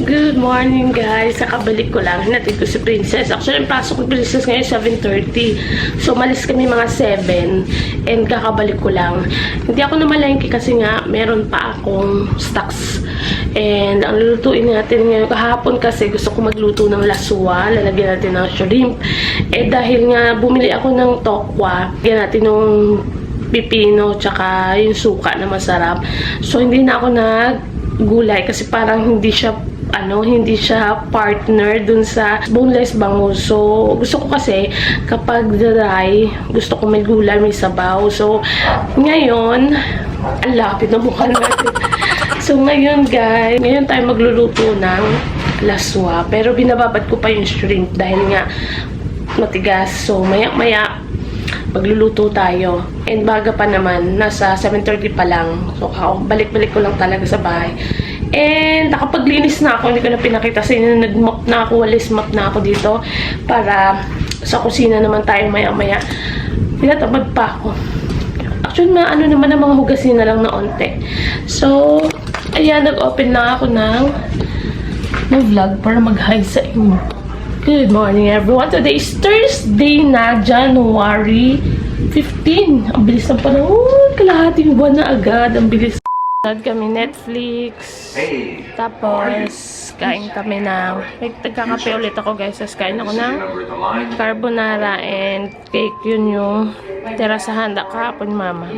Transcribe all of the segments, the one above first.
Good morning guys. Nakabalik ko lang. Hinatid ko si Princess. Actually, ang pasok ko Princess ngayon 7:30. So, malis kami mga 7. And kakabalik ko lang. Hindi ako namalengke kasi nga meron pa akong stocks. And ang lulutuin natin ngayon, kahapon kasi gusto ko magluto ng laswa. Lalagyan natin ng shrimp. Eh dahil nga bumili ako ng tokwa, lagyan natin ng pipino tsaka yung suka na masarap. So, hindi na ako gulay kasi parang hindi siya partner dun sa boneless bangus. So, gusto ko kasi kapag dry, gusto ko may gulay, may sabaw. So, ngayon, ang lapit na mukha natin. So, ngayon guys, ngayon tayo magluluto ng laswa. Pero binababad ko pa yung shrimp dahil nga matigas. So, maya-maya, magluluto tayo. And baga pa naman, nasa 7:30 pa lang. So, balik-balik ko lang talaga sa bahay. And nakapaglinis na ako, hindi ko na pinakita sa inyo, nag-mop na ako, walis mop na ako dito para sa kusina naman tayo maya-maya. Pinatabad pa ako. Actually, ano naman ang mga hugasin na lang na onte. So, ayan, nag-open na ako ng vlog para mag-hi sa inyo. Good morning everyone. Today is Thursday na, January 15. Ang bilis ng panahon. Kalahating buwan na agad. Ang bilis. Kami Netflix. Hey, Tapos, kain kami ng... Nagkakape ulit ako guys. Tapos kain ako ng carbonara and cake. Yun yung tira sa handa kahapon mama.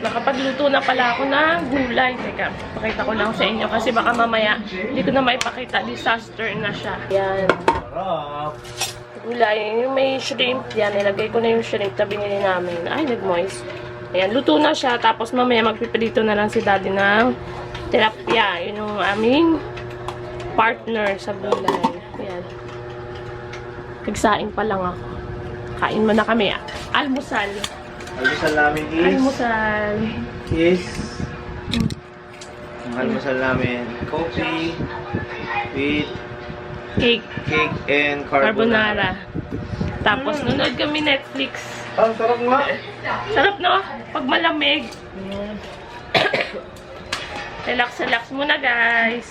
Nakapagluto na pala ako ng gulay. Teka, pakita ko lang sa inyo kasi baka mamaya hindi ko na maipakita. Disaster na siya. Yan. Gulay. Yung may shrimp. Yan, nilagay ko na yung shrimp na binili namin. Ay, nag-moist. Ayan, luto na siya. Tapos mamaya magpipilito na lang si daddy ng tilapia. Yun yung aming partner sa gulay. Ayan. Nagsaing pa lang ako. Kain mo na kami. Almusal. almusal namin is... Almusal. Almusal namin, coffee with Cake. cake and carbonara. Tapos nunod kami Netflix. Ang sarap nga. Sarap no? Pag malamig. Relax muna guys.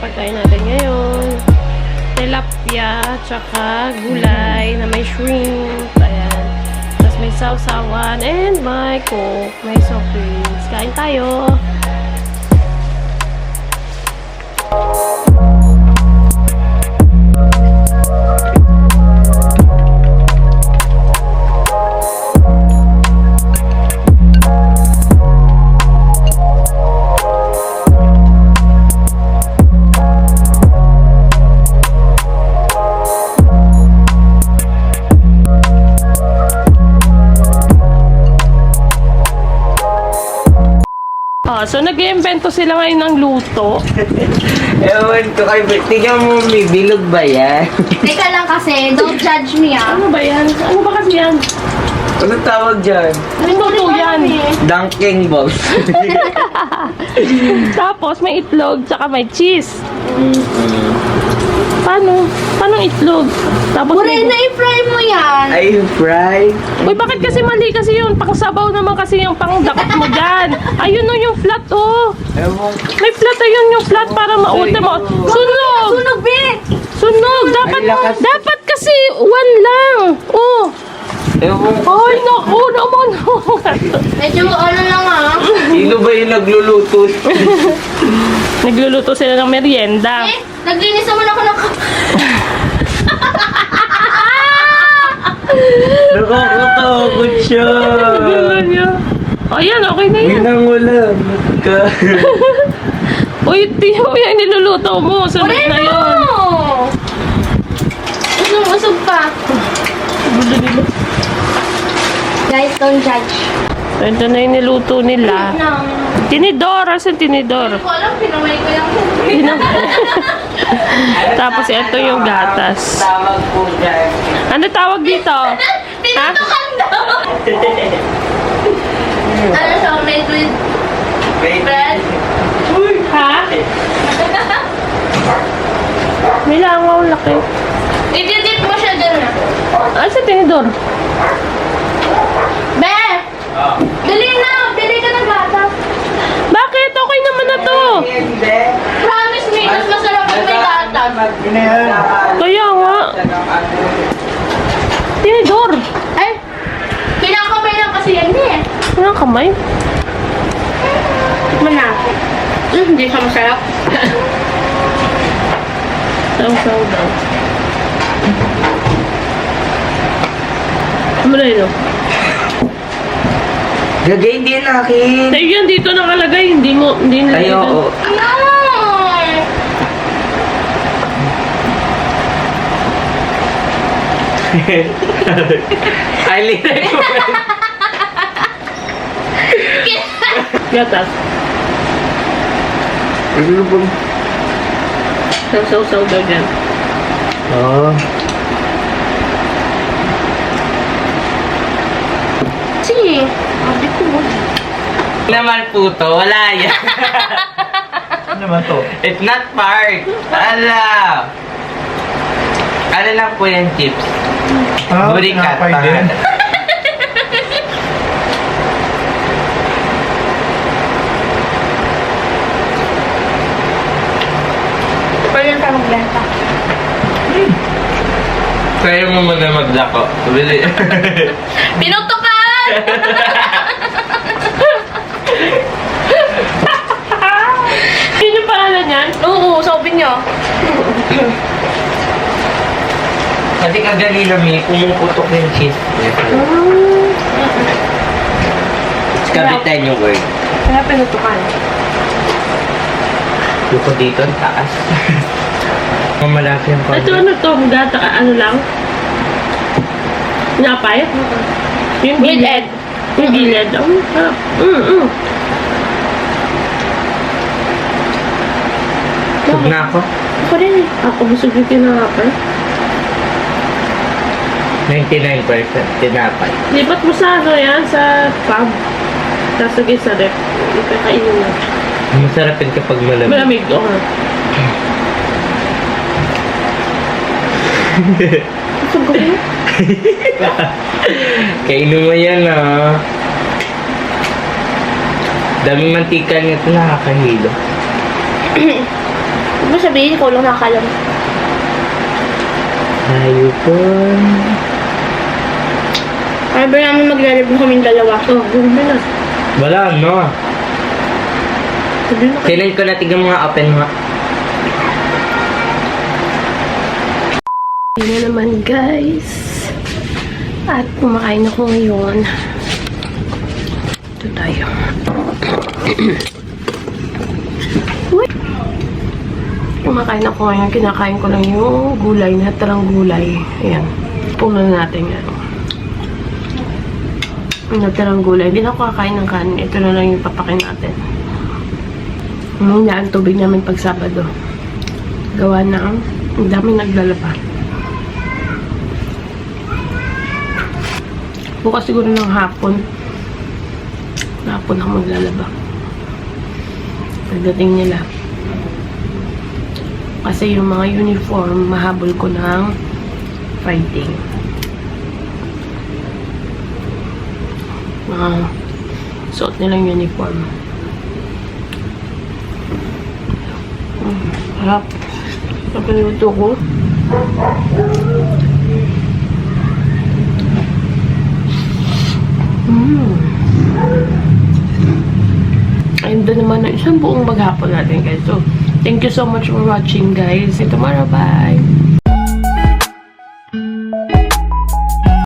Pagkain natin ngayon, tilapia, tsaka gulay na may shrimp, ayan. Tapos may sausawan, and may coke, may soft drinks. Kain tayo! So, nag-iimbento sila ngayon ng luto. Ewan ko kayo, tingnan mo, may bilog ba yan? Teka lang kasi, don't judge me ah. Ano ba yan? Ano ba kasi yan? Anong tawag dyan? Luto yan. Dunking balls. Tapos, may itlog, tsaka may cheese. Paano? Paano itlog? Tapos Morena, i-fry mo yan. Ay, fry. Uy, bakit kasi mali kasi yun? Pangsabaw naman kasi yung pangdakot mo dyan. Ayun o yung flat, oh. Ewan ko. May flat, ayun yung flat para mauta mo. Sunog! Sunog, be! Sunog! Dapat kasi one lang. Oh. Ewan ko. Ay, naku naman. Medyo ano lang ah. Hilo ba yun nagluluto. Nagluluto sila ng merienda. Eh, naglinis naman ako ng Nakakatakot siya. Ganun yun. Ayan, okay na yan. Ginangulan ka. Uy, tiyo yan, niluluto mo. Sunod na yun. Usog pa. Guys, don't judge. Ito na yung niluto nila. No. Tinidor, asan tinidor? Hindi ko alam, pinamay ko lang. Tapos ito yung gatas. Tawag po dyan. Ano tawag dito? Tinutukan daw. Ano siya, made with bread? Ha? May langaw laki. I-dip mo siya dun na. Ano sa tinidor? Be! Dali na! Bili ka ng gatas. Bakit? Okay naman na to. Hindi. Promise me, mas masarap kung may gatas. Kaya nga. Tinidor. Ay! Kinakamay lang kasi yan eh. Walang kamay. Tikman natin. Hindi siya masarap. Saw-saw daw. Ano na yun? Gagay din akin. Tayo yan dito nakalagay. Hindi na Ay, oo. Yum! Ay, linay ko. Gatas. Ano ba? Saw-saw daw dyan. Oo. Sige. Sabi ko. Naman po to, wala yan. Ano naman to? It's not part. Ala. Ano lang po yan, chips? Burikat. tinapay din. Pwede na tayo magbenta. Kaya mo muna maglako. Bili. Pinutukan! Yun yung pangalan niyan? Oo, sabi niyo. Kasi kaganina may pumuputok yung cheese. Kapitan yung word. Kaya pinutukan. Yung ko dito, ang taas. Mamalaki ang Ito ano to? Gata ano lang? Napay? Yung With gilid. egg. Yung gilid. Ang sarap. Tug na ako. Ako rin eh. Ako busog yung tinapay. 99% tinapay. Lipat mo sa ano yan, sa pub. Tapos lagay sa rep. Ikakainin mo. Masarap yun kapag malamig. Malamig. Oo. Busog ko yun. Kainin mo yan ah. Daming mantika nito, nakakahilo. Huwag mo sabihin, ikaw lang nakakalam. Tayo po. Ano ba namin maglalabong kaming dalawa? Oh, ganda na. Wala, no? Sabi mo ka. Kailan ko natigam mga open mga. Yun na naman guys. At kumakain ako ngayon. Ito tayo. Uy. Kumakain ako ngayon. Kinakain ko lang yung gulay. Natarang gulay. Ayan. Puno na natin yan. Yung natarang gulay. Hindi na ako kakain ng kanin. Ito na lang yung papakin natin. Ang tubig namin pag Sabado. Gawa na ang dami naglalaba. Bukas siguro ng hapon. Hapon ako maglalaba. Pagdating nila. Kasi yung mga uniform, mahabol ko ng Friday. Suot nilang uniform. Harap. Napalimuto ko. Ayun ganda naman ng isang buong maghapon natin guys. So, thank you so much for watching guys. See you tomorrow. Bye!